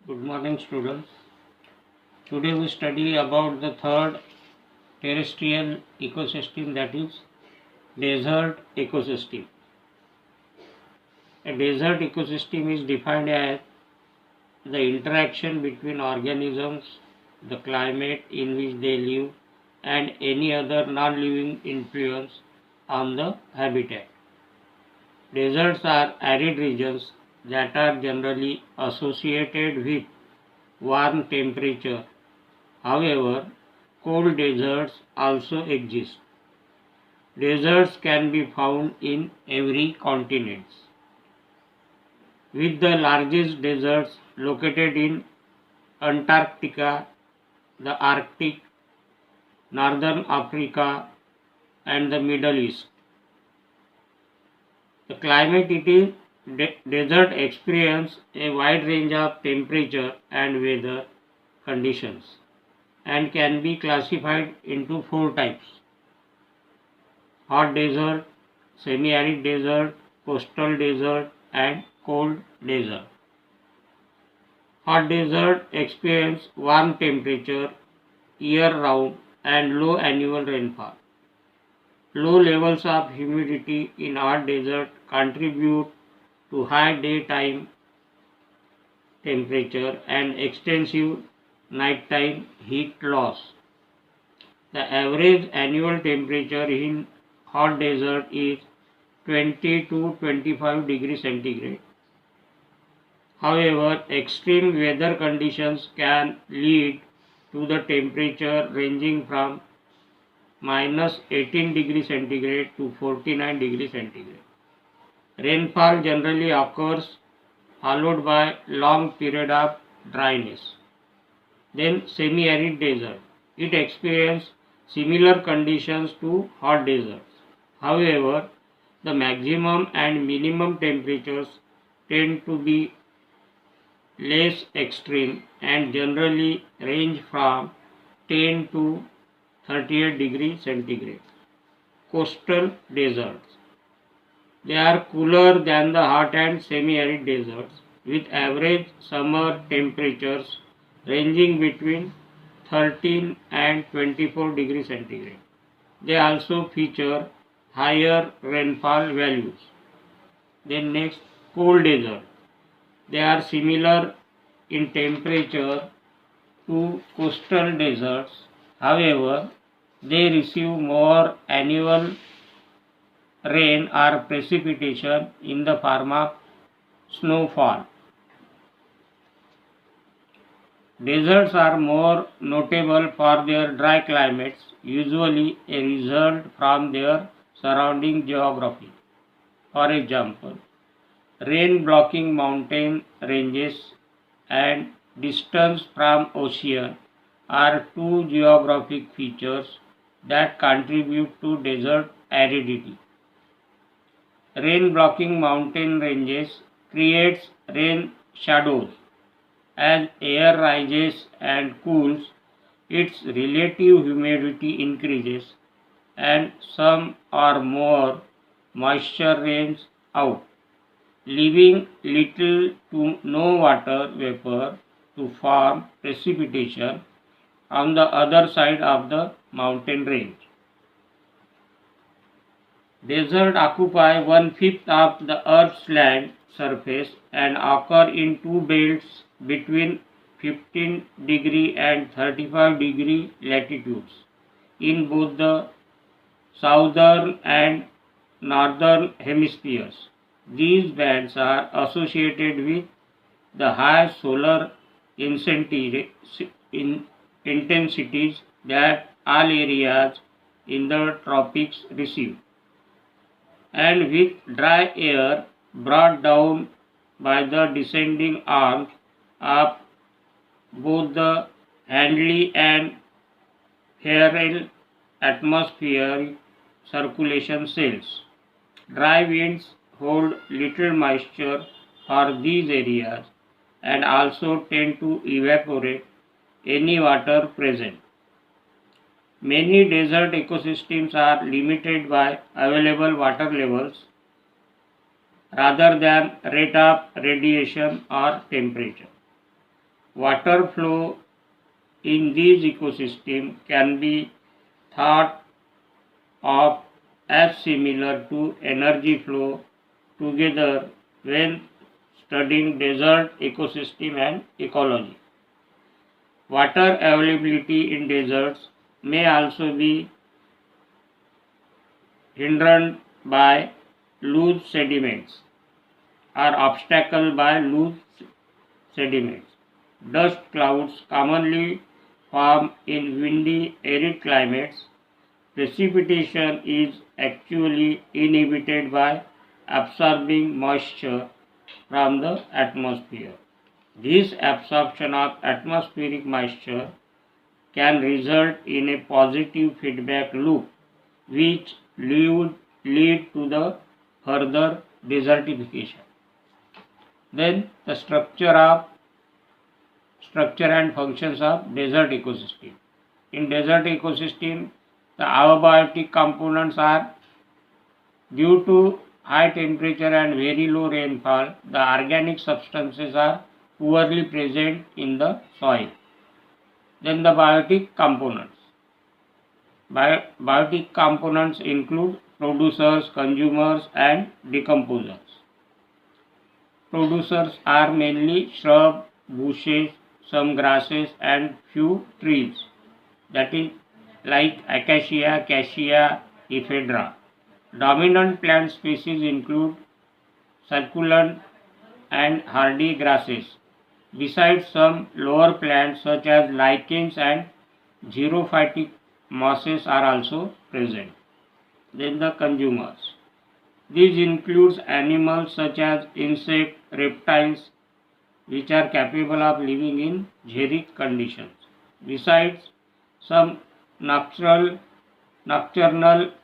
Good morning, students. Today we study about the third terrestrial ecosystem, that is desert ecosystem. A desert ecosystem is defined as the interaction between organisms, the climate in which they live, and any other non-living influence on the habitat. Deserts are arid regions that are generally associated with warm temperature. However, cold deserts also exist. Deserts can be found in every continent, with the largest deserts located in Antarctica, the Arctic, Northern Africa, and the Middle East. The climate it is desert experience a wide range of temperature and weather conditions and can be classified into four types: hot desert, semi-arid desert, coastal desert, and cold desert. Hot desert experience warm temperature year round and low annual rainfall. Low levels of humidity in hot desert contribute to high daytime temperature and extensive nighttime heat loss. The average annual temperature in hot desert is 20 to 25 degrees centigrade. However, extreme weather conditions can lead to the temperature ranging from minus 18 degrees centigrade to 49 degrees centigrade. Rainfall generally occurs followed by long period of dryness. Then semi-arid desert. It experiences similar conditions to hot deserts. However, the maximum and minimum temperatures tend to be less extreme and generally range from 10 to 38 degrees centigrade. Coastal deserts. They are cooler than the hot and semi-arid deserts with average summer temperatures ranging between 13 and 24 degrees centigrade. They also feature higher rainfall values. Then next, cold desert. They are similar in temperature to coastal deserts. However, they receive more annual rain or precipitation in the form of snowfall. Deserts are more notable for their dry climates, usually a result from their surrounding geography. For example, rain blocking mountain ranges and distance from ocean are two geographic features that contribute to desert aridity. Rain blocking mountain ranges creates rain shadows. As air rises and cools, its relative humidity increases and some or more moisture rains out, leaving little to no water vapor to form precipitation on the other side of the mountain range. Deserts occupy one-fifth of the Earth's land surface and occur in two belts between 15° and 35° latitudes in both the southern and northern hemispheres. These bands are associated with the high solar intensities that all areas in the tropics receive, and with dry air brought down by the descending arms of both the Handley and Ferrel atmospheric circulation cells. Dry winds hold little moisture for these areas and also tend to evaporate any water present. Many desert ecosystems are limited by available water levels rather than rate of radiation or temperature. Water flow in these ecosystems can be thought of as similar to energy flow together when studying desert ecosystem and ecology. Water availability in deserts may also be hindered by loose sediments or obstacled by loose sediments. Dust clouds commonly form in windy, arid climates. Precipitation is actually inhibited by absorbing moisture from the atmosphere. This absorption of atmospheric moisture can result in a positive feedback loop which lead to the further desertification. Then the structure and functions of desert ecosystem. In desert ecosystem, the abiotic components are due to high temperature and very low rainfall, the organic substances are poorly present in the soil. Then the biotic components. Biotic components include producers, consumers and decomposers. Producers are mainly shrub, bushes, some grasses and few trees, that is like acacia, cassia, ephedra. Dominant plant species include succulent and hardy grasses. Besides, some lower plants such as lichens and xerophytic mosses are also present. Then the consumers. These includes animals such as insects, reptiles, which are capable of living in xeric conditions. Besides, some nocturnal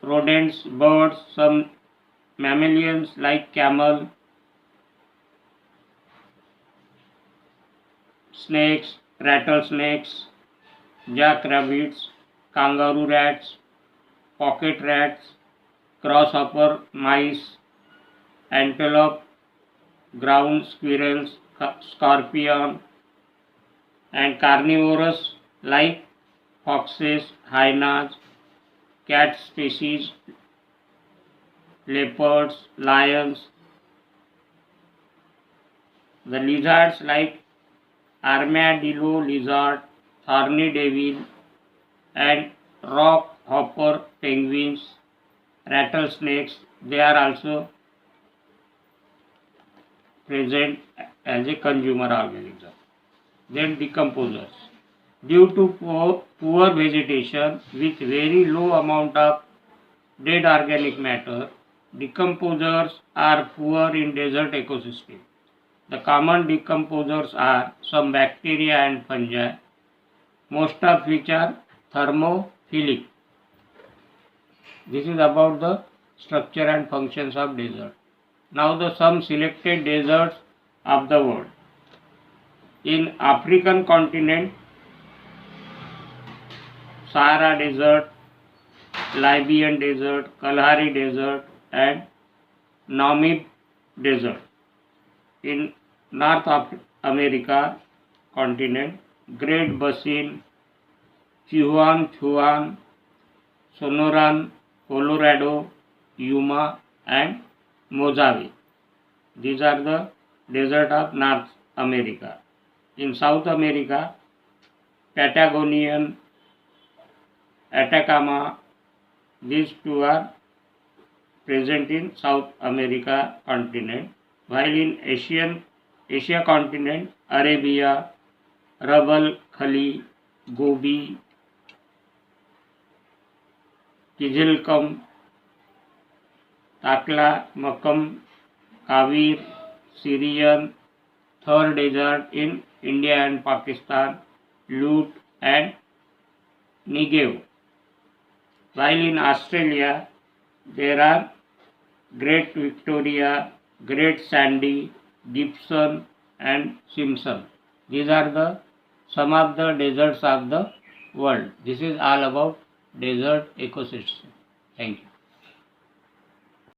rodents, birds, some mammalians like camel, snakes, rattlesnakes, jackrabbits, kangaroo rats, pocket rats, grasshopper mice, antelope, ground squirrels, scorpion, and carnivorous like foxes, hyenas, cat species, leopards, lions. The lizards like armadillo lizard, thorny devil, and rock hopper penguins, rattlesnakes, they are also present as a consumer organism. Then decomposers. Due to poor vegetation with very low amount of dead organic matter, decomposers are poor in desert ecosystem. The common decomposers are some bacteria and fungi, most of which are thermophilic. This is about the structure and functions of desert. Now the some selected deserts of the world. In African continent, Sahara Desert, Libyan Desert, Kalahari Desert and Namib Desert. In North America continent, Great Basin, Chihuahuan, Sonoran, Colorado, Yuma and Mojave. These are the desert of North America. In South America, Patagonian, Atacama, these two are present in South America continent, while in Asia continent, Arabia, Rubal Khali, Gobi, Kizilkum, Takla, Makam, Kavir, Syrian, Thar Desert in India and Pakistan, Lut and Negev. While in Australia, there are Great Victoria, Great Sandy, Gibson and Simpson. These are some of the deserts of the world. This is all about desert ecosystem. Thank you.